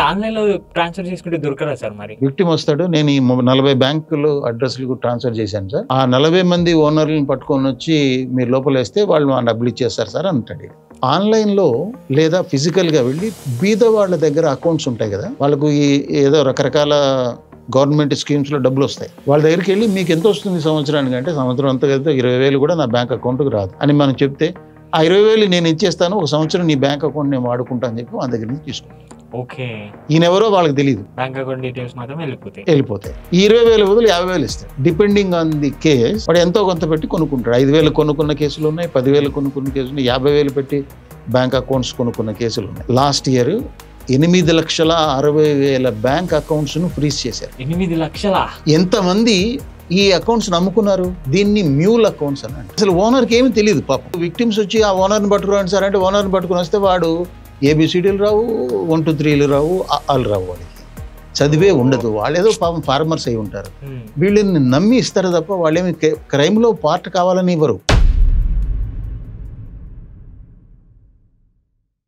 ఆన్‌లైన్‌లో ట్రాన్స్‌ఫర్ చేసుకుంటే దొరకదా సార్ మరి? విక్టిమ్ వస్తాడు, నేను ఈ 40 బ్యాంకులు అడ్రస్లకు ట్రాన్స్ఫర్ చేశాను సార్, ఆ 40 మంది ఓనర్లను పట్టుకొని వచ్చి మీరు లోపల వేస్తే వాళ్ళు ఆ డబ్బులు ఇచ్చేస్తారు సార్ అంటాడు. ఆన్లైన్లో లేదా ఫిజికల్గా వెళ్ళి బీద వాళ్ళ దగ్గర అకౌంట్స్ ఉంటాయి కదా, వాళ్ళకు ఈ ఏదో రకరకాల గవర్నమెంట్ స్కీమ్స్లో డబ్బులు వస్తాయి, వాళ్ళ దగ్గరికి వెళ్ళి మీకు ఎంత వస్తుంది సంవత్సరానికి అంటే సంవత్సరం అంతా కలిపితే 20,000 కూడా నా బ్యాంక్ అకౌంట్కి రాదు అని మనం చెప్తే, ఆ 20,000 నేను ఇచ్చేస్తాను, ఒక సంవత్సరం నీ బ్యాంక్ అకౌంట్ నేను వాడుకుంటా అని చెప్పి వాళ్ళ దగ్గర నుంచి తీసుకుంటాను. ఓకే. ఈయనెవరో వాళ్ళకి తెలియదు, బ్యాంక్ అకౌంట్ డీటెయిల్స్ మాత్రం వెళ్ళిపోతాయి. ఈ 20,000 బదులు 50,000 ఇస్తాడు. డిపెండింగ్ ఆన్ ది కేస్ వాడు ఎంతో కొంత పెట్టి కొనుక్కుంటాడు. 5,000 కొనుక్కున్న కేసులు ఉన్నాయి, 10,000 కొనుక్కున్న కేసులు ఉన్నాయి, 50,000 పెట్టి బ్యాంక్ అకౌంట్స్ కొనుక్కున్న కేసులు ఉన్నాయి. లాస్ట్ ఇయర్ 8,60,000 బ్యాంక్ అకౌంట్స్ ను ఫ్రీజ్ చేశారు. 8 లక్షల ఎంతమంది ఈ అకౌంట్స్ నమ్ముకున్నారు? దీన్ని మ్యూల్ అకౌంట్స్ అని అంటే అసలు ఓనర్కి ఏమీ తెలియదు పాపం. విక్టిమ్స్ వచ్చి ఆ ఓనర్ని పట్టుకురండి సార్ అంటే ఓనర్ని పట్టుకుని వస్తే వాడు ABCDలు రావు, 1 2 3లు రావు, ఆలు రావు, వాడికి చదివే ఉండదు. వాళ్ళేదో పాపం ఫార్మర్స్ అయి ఉంటారు. వీళ్ళని నమ్మి ఇస్తారు తప్ప వాళ్ళేమి క్రైమ్లో పార్ట్ కావాలని ఇవ్వరు.